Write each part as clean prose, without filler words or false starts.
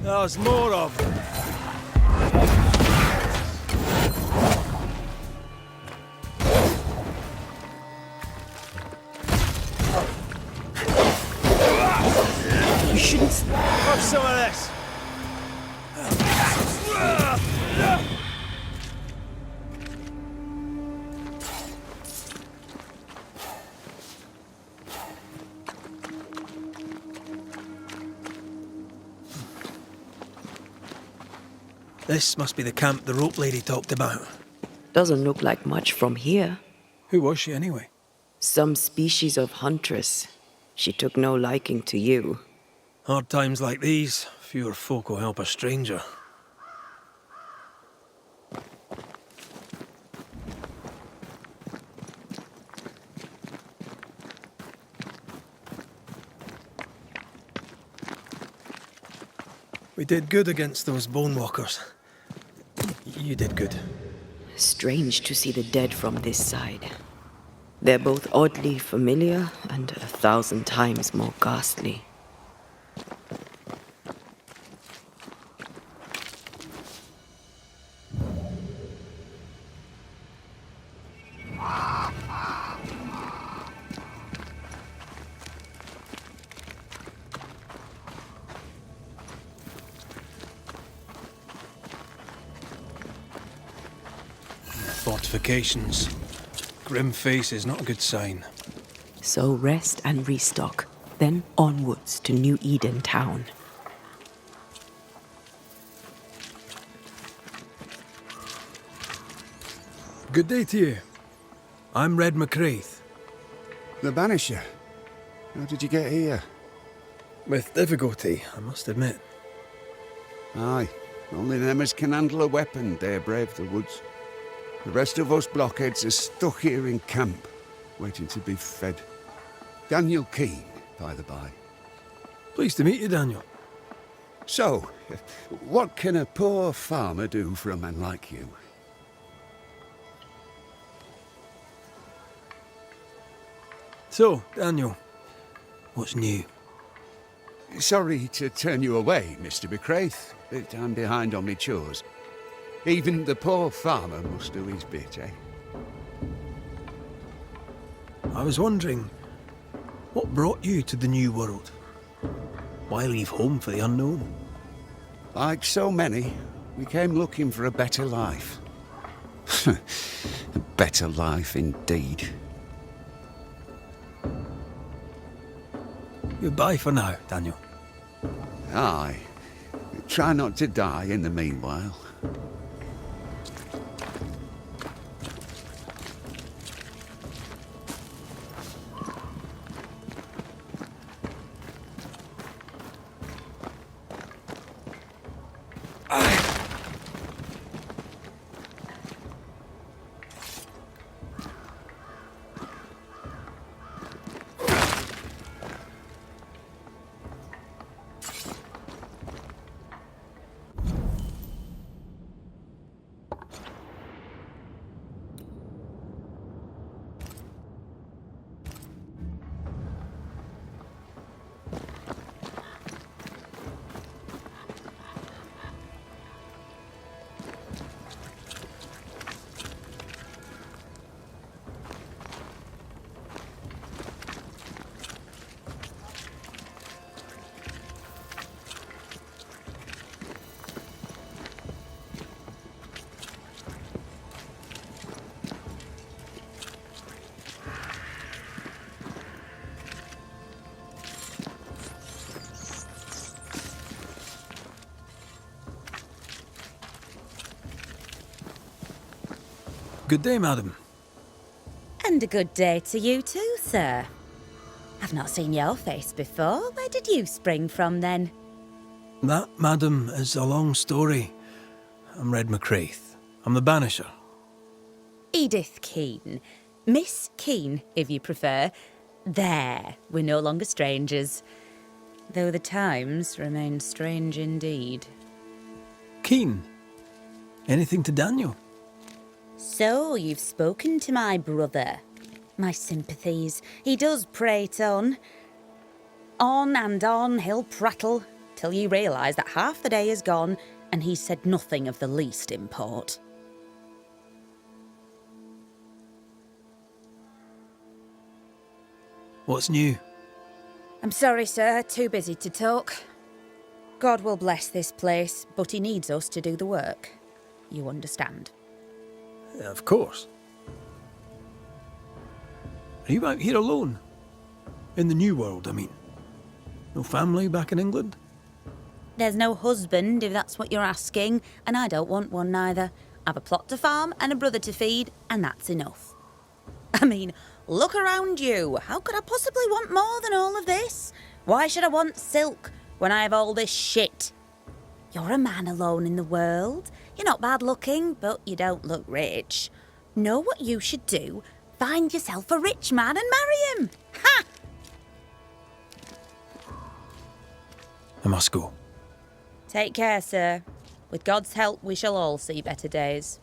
There's more of them. You shouldn't have some of this. This must be the camp the rope lady talked about. Doesn't look like much from here. Who was she anyway? Some species of huntress. She took no liking to you. Hard times like these, fewer folk will help a stranger. We did good against those bone walkers. You did good. Strange to see the dead from this side. They're both oddly familiar and 1,000 times more ghastly. Fortifications. Grim face is not a good sign. So rest and restock, then onwards to New Eden town. Good day to you. I'm Red McCraith. The Banisher? How did you get here? With difficulty, I must admit. Aye, only them as can handle a weapon dare brave the woods. The rest of us blockheads are stuck here in camp, waiting to be fed. Daniel Keane, by the by. Pleased to meet you, Daniel. So, what can a poor farmer do for a man like you? So, Daniel, what's new? Sorry to turn you away, Mr. McCraith, but I'm behind on my chores. Even the poor farmer must do his bit, eh? I was wondering, what brought you to the New World? Why leave home for the unknown? Like so many, we came looking for a better life. A better life indeed. Goodbye for now, Daniel. Aye. Try not to die in the meanwhile. Good day, madam. And a good day to you too, sir. I've not seen your face before. Where did you spring from, then? That, madam, is a long story. I'm Red McCraith. I'm the Banisher. Edith Keane. Miss Keane, if you prefer. There, we're no longer strangers. Though the times remain strange indeed. Keen. Anything to Daniel? So, you've spoken to my brother. My sympathies. He does prate on. and on he'll prattle, till you realise that half the day is gone, and he's said nothing of the least import. What's new? I'm sorry, sir, too busy to talk. God will bless this place, but he needs us to do the work. You understand? Of course. Are you out here alone? In the New World, I mean. No family back in England? There's no husband, if that's what you're asking, and I don't want one neither. I've a plot to farm and a brother to feed, and that's enough. I mean, look around you. How could I possibly want more than all of this? Why should I want silk when I have all this shit? You're a man alone in the world. You're not bad looking, but you don't look rich. Know what you should do? Find yourself a rich man and marry him. Ha! I must go. Take care, sir. With God's help, we shall all see better days.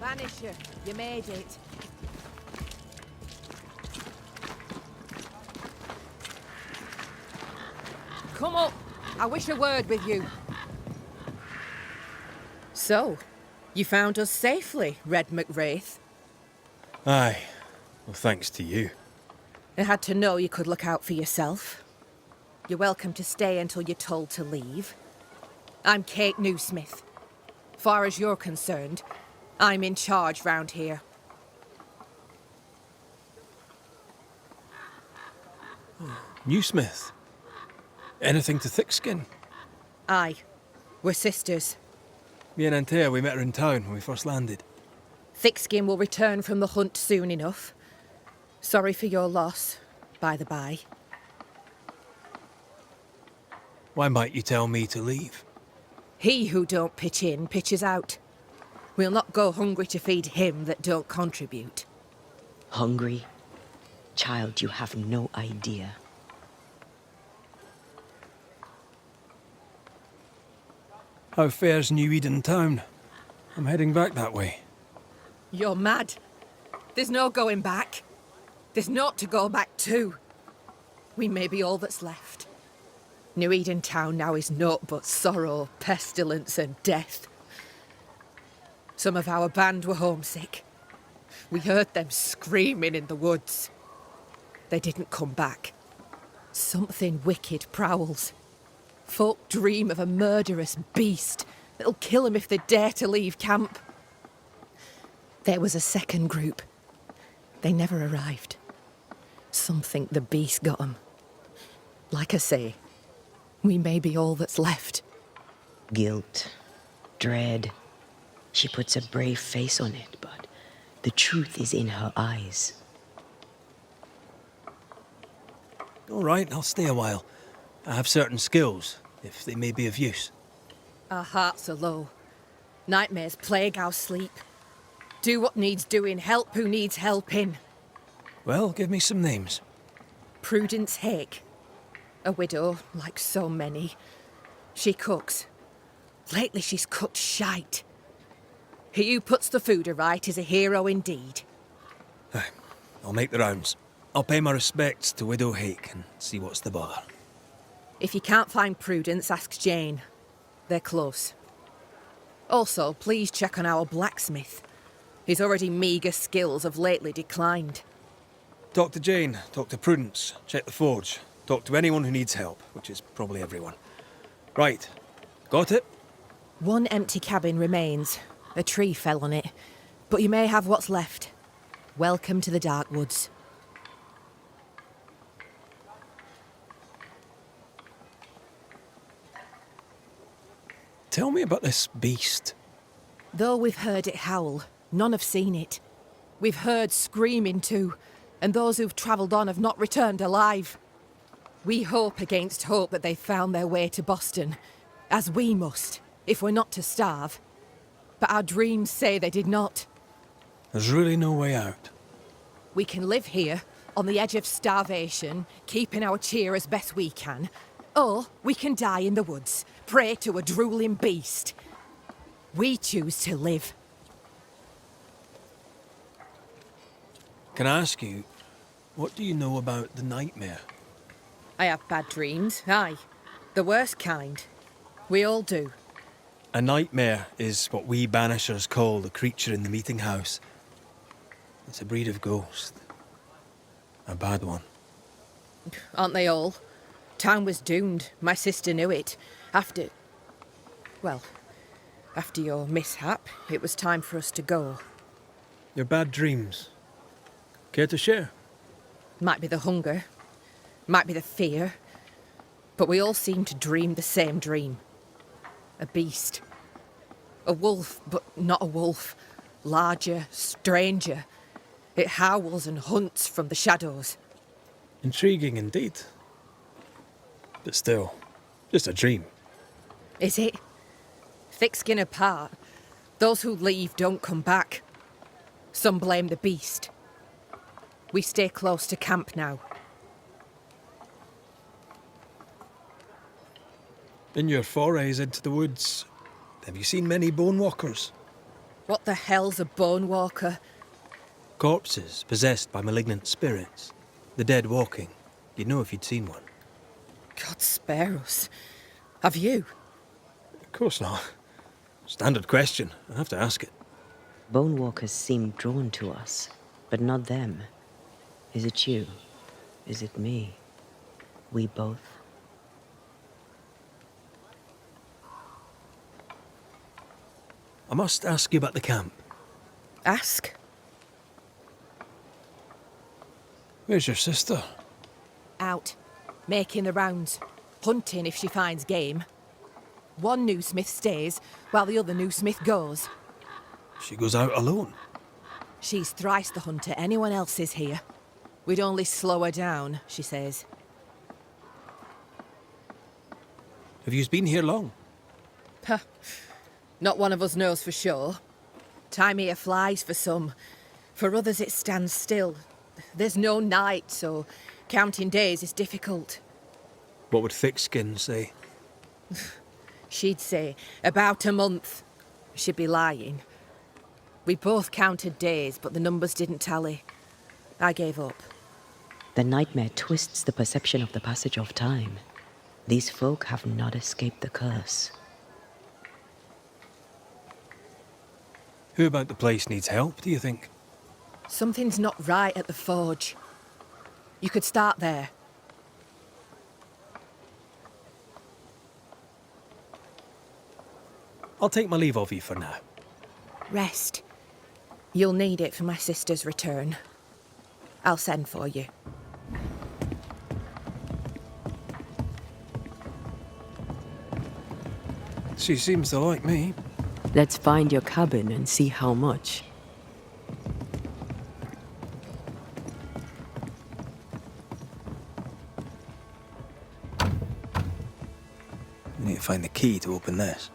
Banisher, you made it. Come up. I wish a word with you. So, you found us safely, Red McWraith. Aye. Well, thanks to you. I had to know you could look out for yourself. You're welcome to stay until you're told to leave. I'm Kate Newsmith. Far as you're concerned, I'm in charge round here. Newsmith. Anything to thick-skin? Aye. We're sisters. Me and Antea, we met her in town when we first landed. Thickskin will return from the hunt soon enough. Sorry for your loss, by the by. Why might you tell me to leave? He who don't pitch in, pitches out. We'll not go hungry to feed him that don't contribute. Hungry? Child, you have no idea. How fares New Eden town? I'm heading back that way. You're mad. There's no going back. There's naught to go back to. We may be all that's left. New Eden town now is naught but sorrow, pestilence and death. Some of our band were homesick. We heard them screaming in the woods. They didn't come back. Something wicked prowls. Folk dream of a murderous beast that'll kill them if they dare to leave camp. There was a second group. They never arrived. Some think the beast got them. Like I say, we may be all that's left. Guilt, dread. She puts a brave face on it, but the truth is in her eyes. All right, I'll stay a while. I have certain skills, if they may be of use. Our hearts are low. Nightmares plague our sleep. Do what needs doing, help who needs helping. Well, give me some names. Prudence Hake. A widow, like so many. She cooks. Lately she's cooked shite. He who puts the food aright is a hero indeed. Aye, I'll make the rounds. I'll pay my respects to Widow Hake and see what's the bother. If you can't find Prudence, ask Jane. They're close. Also, please check on our blacksmith. His already meagre skills have lately declined. Talk to Jane, talk to Prudence, check the forge, talk to anyone who needs help, which is probably everyone. Right, got it? One empty cabin remains. A tree fell on it. But you may have what's left. Welcome to the Dark Woods. Tell me about this beast. Though we've heard it howl, none have seen it. We've heard screaming too, and those who've travelled on have not returned alive. We hope against hope that they found their way to Boston, as we must, if we're not to starve. But our dreams say they did not. There's really no way out. We can live here, on the edge of starvation, keeping our cheer as best we can. Or we can die in the woods, prey to a drooling beast. We choose to live. Can I ask you, what do you know about the nightmare? I have bad dreams, aye. The worst kind. We all do. A nightmare is what we Banishers call the creature in the meeting house. It's a breed of ghost. A bad one. Aren't they all? Town was doomed. My sister knew it. After your mishap, it was time for us to go. Your bad dreams. Care to share? Might be the hunger. Might be the fear. But we all seem to dream the same dream. A beast. A wolf, but not a wolf. Larger, stranger. It howls and hunts from the shadows. Intriguing indeed. But still, just a dream. Is it? Thick skin apart, those who leave don't come back. Some blame the beast. We stay close to camp now. In your forays into the woods, have you seen many bone walkers? What the hell's a bone walker? Corpses possessed by malignant spirits. The dead walking. You'd know if you'd seen one. God spare us. Have you? Of course not. Standard question. I have to ask it. Bone walkers seem drawn to us, but not them. Is it you? Is it me? We both? I must ask you about the camp. Ask. Where's your sister? Out. Making the rounds. Hunting if she finds game. One new smith stays, while the other new smith goes. She goes out alone. She's thrice the hunter anyone else is here. We'd only slow her down, she says. Have you been here long? Huh. Not one of us knows for sure. Time here flies for some. For others it stands still. There's no night, so counting days is difficult. What would Thickskin say? She'd say, about a month. She'd be lying. We both counted days, but the numbers didn't tally. I gave up. The nightmare twists the perception of the passage of time. These folk have not escaped the curse. Who about the place needs help, do you think? Something's not right at the forge. You could start there. I'll take my leave of you for now. Rest. You'll need it for my sister's return. I'll send for you. She seems to like me. Let's find your cabin and see how much. might find the key to open this.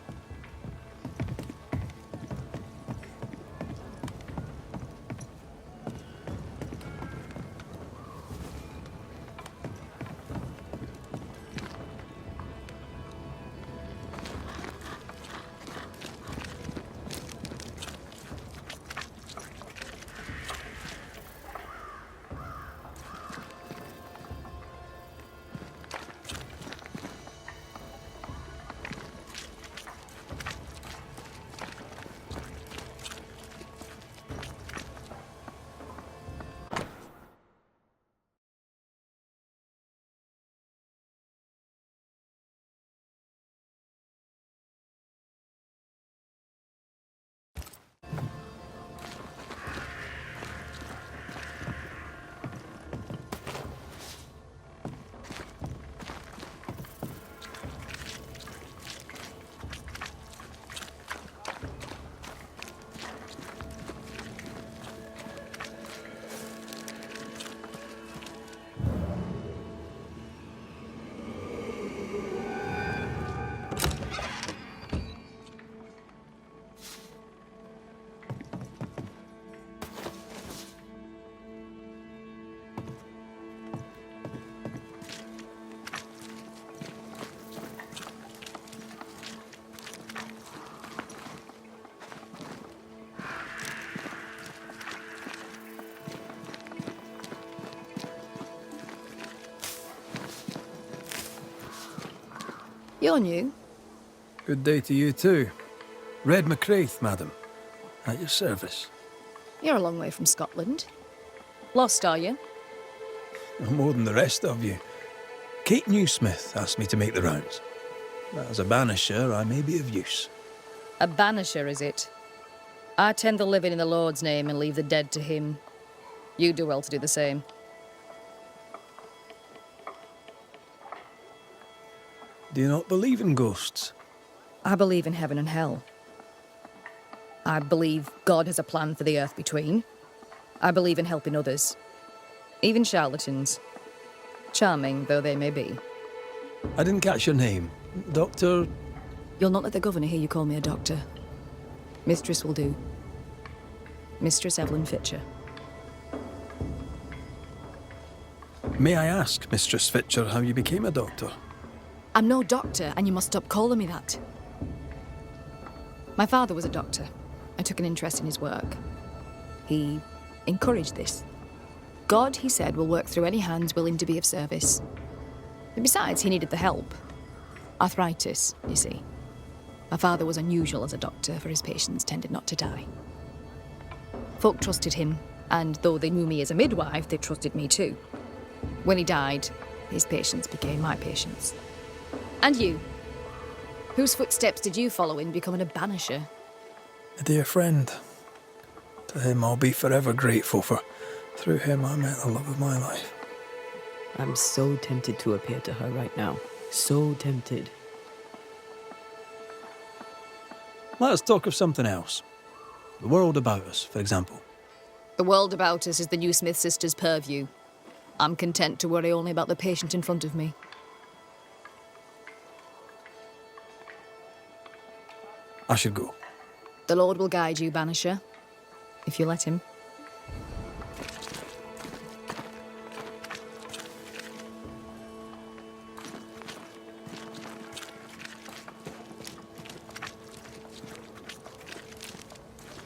You're new. Good day to you too. Red MacCraith, madam. At your service. You're a long way from Scotland. Lost, are you? No more than the rest of you. Kate Newsmith asked me to make the rounds. As a banisher, I may be of use. A banisher, is it? I tend the living in the Lord's name and leave the dead to him. You do well to do the same. Do you not believe in ghosts? I believe in heaven and hell. I believe God has a plan for the earth between. I believe in helping others. Even charlatans. Charming though they may be. I didn't catch your name. Doctor... You'll not let the governor hear you call me a doctor. Mistress will do. Mistress Evelyn Fitcher. May I ask, Mistress Fitcher, how you became a doctor? I'm no doctor, and you must stop calling me that. My father was a doctor. I took an interest in his work. He encouraged this. God, he said, will work through any hands willing to be of service. And besides, he needed the help. Arthritis, you see. My father was unusual as a doctor, for his patients tended not to die. Folk trusted him, and though they knew me as a midwife, they trusted me too. When he died, his patients became my patients. And you? Whose footsteps did you follow in becoming a banisher? A dear friend. To him I'll be forever grateful, for through him I met the love of my life. I'm so tempted to appear to her right now. So tempted. Let us talk of something else. The world about us, for example. The world about us is the New Smith sisters' purview. I'm content to worry only about the patient in front of me. I should go. The Lord will guide you, Banisher, if you let him.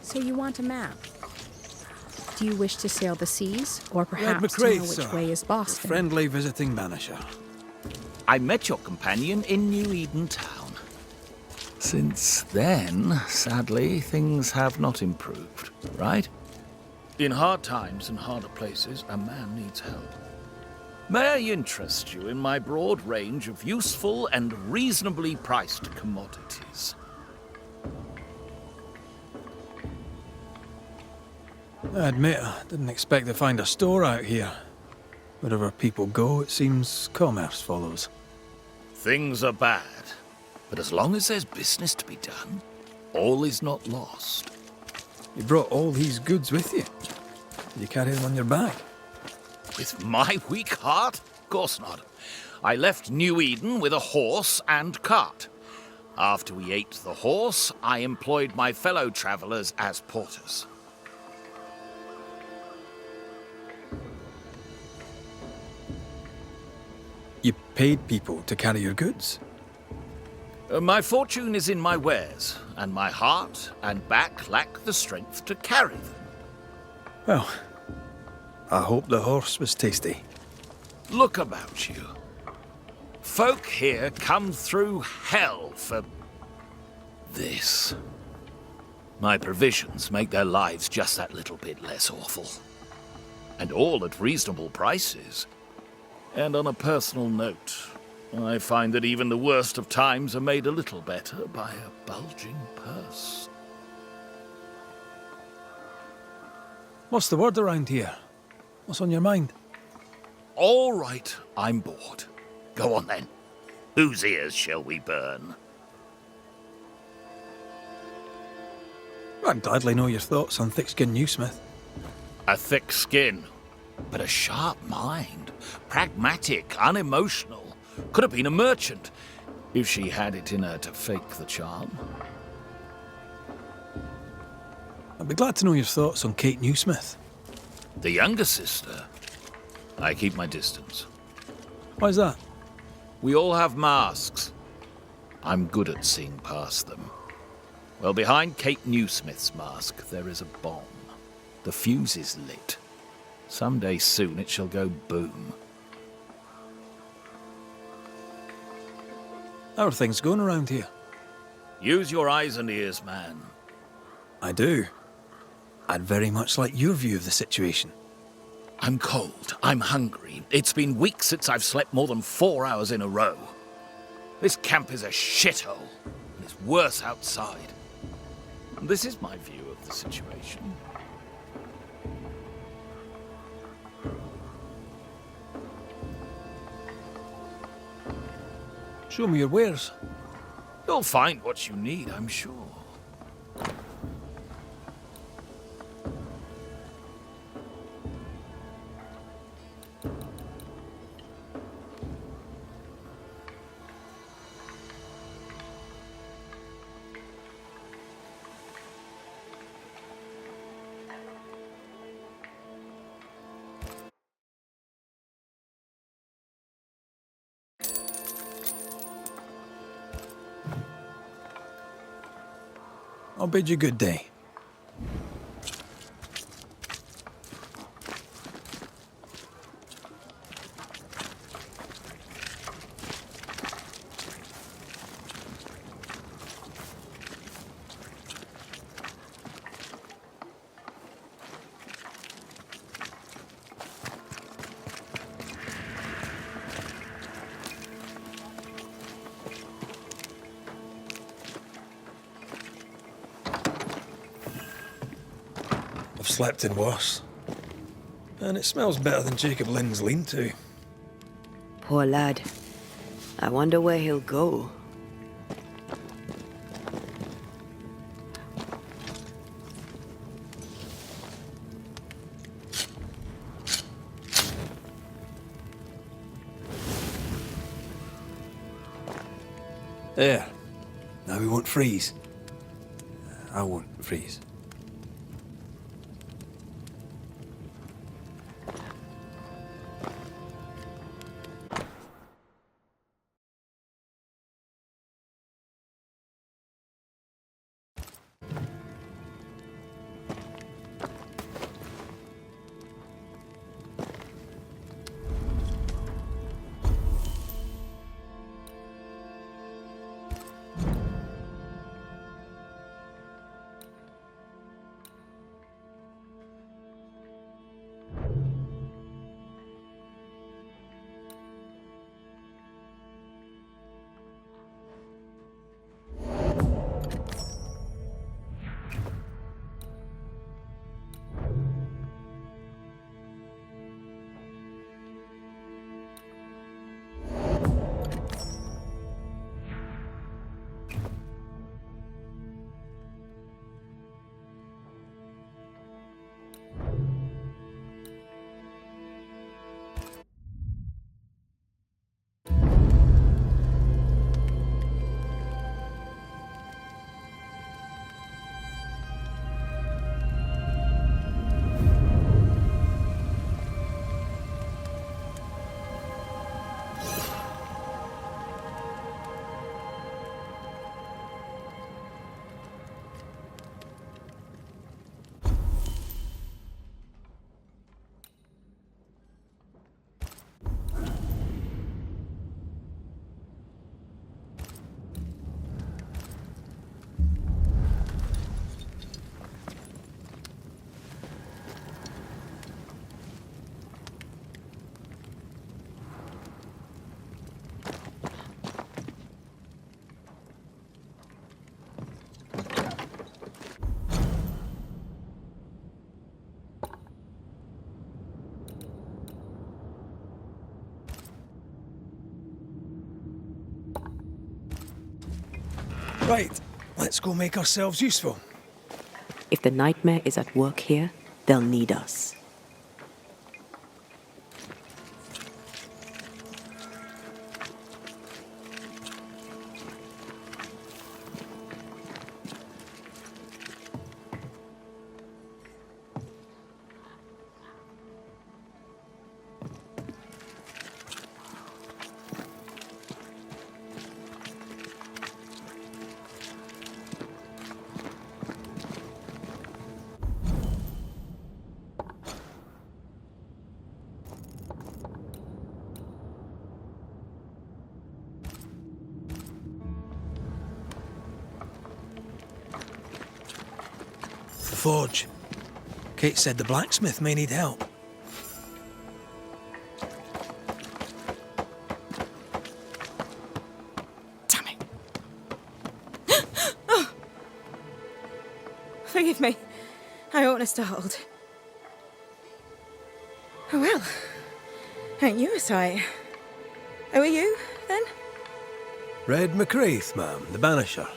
So you want a map? Do you wish to sail the seas, or Red perhaps to know MacCraith, which sir. way is Boston? Friendly visiting banisher. I met your companion in New Eden Town. Since then, sadly, things have not improved, right? In hard times and harder places, a man needs help. May I interest you in my broad range of useful and reasonably priced commodities? I admit, I didn't expect to find a store out here. Wherever people go, it seems commerce follows. Things are bad, but as long as there's business to be done, all is not lost. You brought all these goods with you. Did you carry them on your back? With my weak heart? Of course not. I left New Eden with a horse and cart. After we ate the horse, I employed my fellow travelers as porters. You paid people to carry your goods? My fortune is in my wares, and my heart and back lack the strength to carry them. Well, I hope the horse was tasty. Look about you. Folk here come through hell for this. My provisions make their lives just that little bit less awful. And all at reasonable prices. And on a personal note, I find that even the worst of times are made a little better by a bulging purse. What's the word around here? What's on your mind? All right, I'm bored. Go on then. Whose ears shall we burn? I'd gladly know your thoughts on thick-skinned Newsmith. A thick skin, but a sharp mind. Pragmatic, unemotional. Could have been a merchant, if she had it in her to fake the charm. I'd be glad to know your thoughts on Kate Newsmith. The younger sister. I keep my distance. Why's that? We all have masks. I'm good at seeing past them. Well, behind Kate Newsmith's mask, there is a bomb. The fuse is lit. Someday soon it shall go boom. How are things going around here? Use your eyes and ears, man. I do. I'd very much like your view of the situation. I'm cold. I'm hungry. It's been weeks since I've slept more than 4 hours in a row. This camp is a shithole, and it's worse outside. And this is my view of the situation. Show me your wares. You'll find what you need, I'm sure. I'll bid you good day. I've slept in worse. And it smells better than Jacob Lynn's lean-to. Poor lad. I wonder where he'll go. There. Now we won't freeze. I won't freeze. Right, let's go make ourselves useful. If the nightmare is at work here, they'll need us. The forge. Kate said the blacksmith may need help. Damn it. Oh. Forgive me. I oughtn't have startled. Oh well. Ain't you a sight? Who are you, then? Red McCraith, ma'am, the Banisher.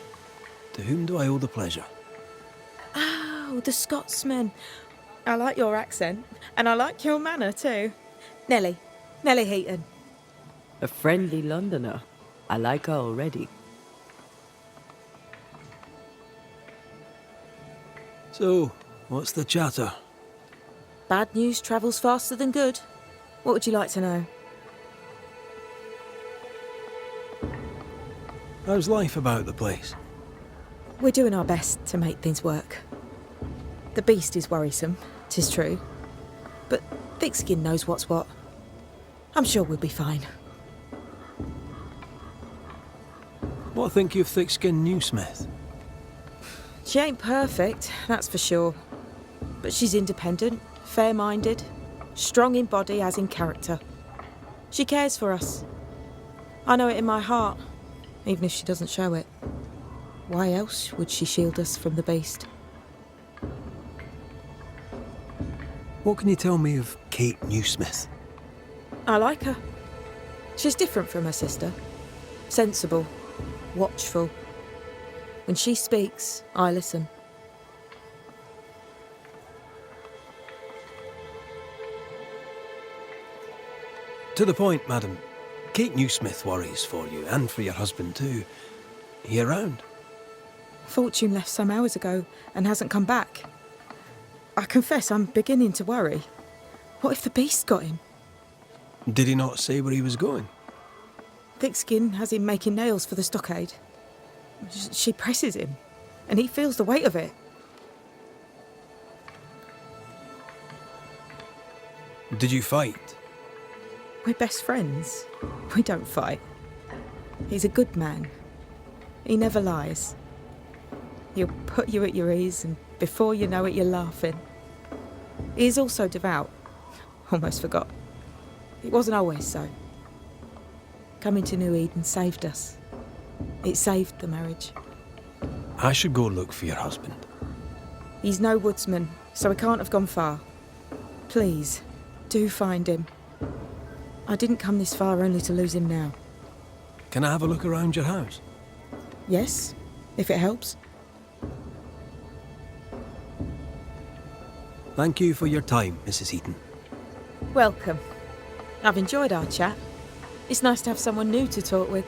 To whom do I owe the pleasure? Oh, the Scotsman. I like your accent, and I like your manner too. Nellie Heaton. A friendly Londoner. I like her already. So, what's the chatter? Bad news travels faster than good. What would you like to know? How's life about the place? We're doing our best to make things work. The beast is worrisome, 'tis true. But Thickskin knows what's what. I'm sure we'll be fine. What think you of thick-skinned new Smith? She ain't perfect, that's for sure. But she's independent, fair-minded, strong in body as in character. She cares for us. I know it in my heart, even if she doesn't show it. Why else would she shield us from the beast? What can you tell me of Kate Newsmith? I like her. She's different from her sister. Sensible, watchful. When she speaks, I listen. To the point, madam. Kate Newsmith worries for you, and for your husband too. He around? Fortune left some hours ago and hasn't come back. I confess I'm beginning to worry. What if the beast got him? Did he not say where he was going? Thickskin has him making nails for the stockade. She presses him, and he feels the weight of it. Did you fight? We're best friends. We don't fight. He's a good man. He never lies. He'll put you at your ease, and before you know it, you're laughing. He is also devout. Almost forgot. It wasn't always so. Coming to New Eden saved us. It saved the marriage. I should go look for your husband. He's no woodsman, so he can't have gone far. Please, do find him. I didn't come this far only to lose him now. Can I have a look around your house? Yes, if it helps. Thank you for your time, Mrs. Heaton. Welcome. I've enjoyed our chat. It's nice to have someone new to talk with.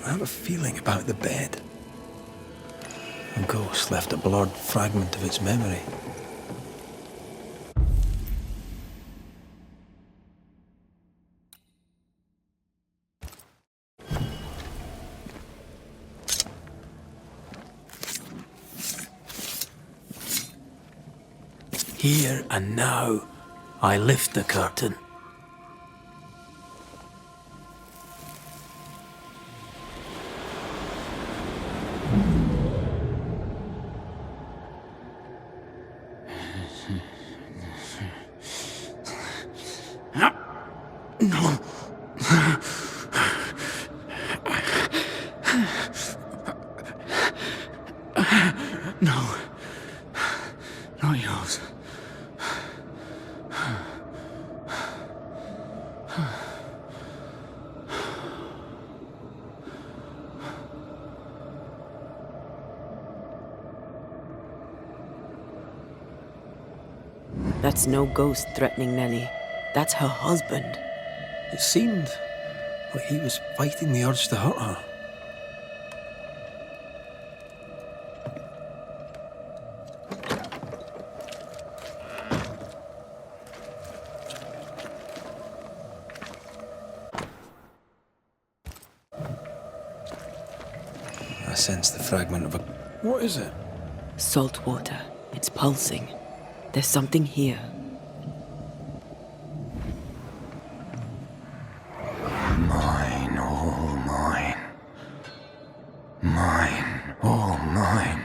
I have a feeling about the bed. A ghost left a blurred fragment of its memory. Here and now, I lift the curtain. No. Not yours. That's no ghost threatening Nellie. That's her husband. It seemed like he was fighting the urge to hurt her. I sense the fragment of a... What is it? Salt water. It's pulsing. There's something here. Mine, all mine. Mine, all mine.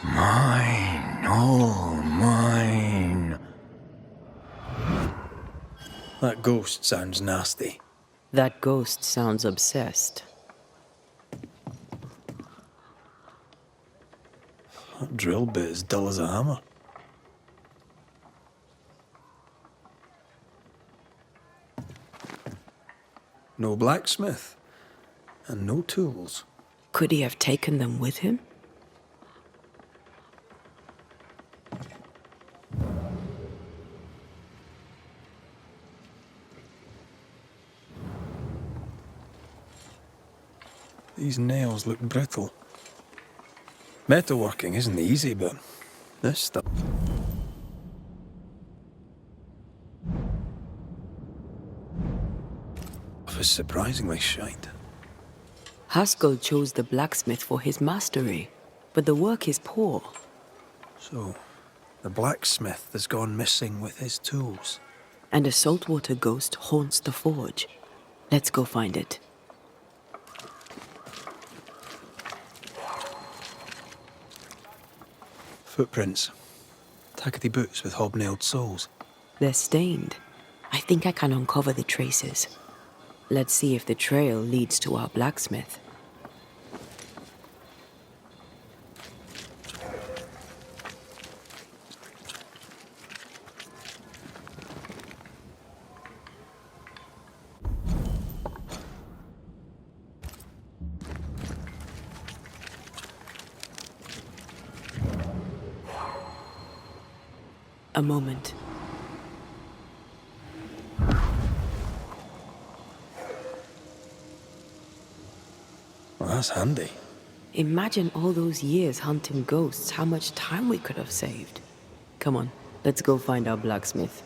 Mine, all mine. That ghost sounds nasty. That ghost sounds obsessed. That drill bit is dull as a hammer. No blacksmith. And no tools. Could he have taken them with him? These nails look brittle. Metalworking isn't easy, but this stuff is surprisingly shite. Haskell chose the blacksmith for his mastery, but the work is poor. So, the blacksmith has gone missing with his tools. And a saltwater ghost haunts the forge. Let's go find it. Footprints. Tackety boots with hobnailed soles. They're stained. I think I can uncover the traces. Let's see if the trail leads to our blacksmith. A moment. Well, that's handy. Imagine all those years hunting ghosts, how much time we could have saved. Come on, let's go find our blacksmith.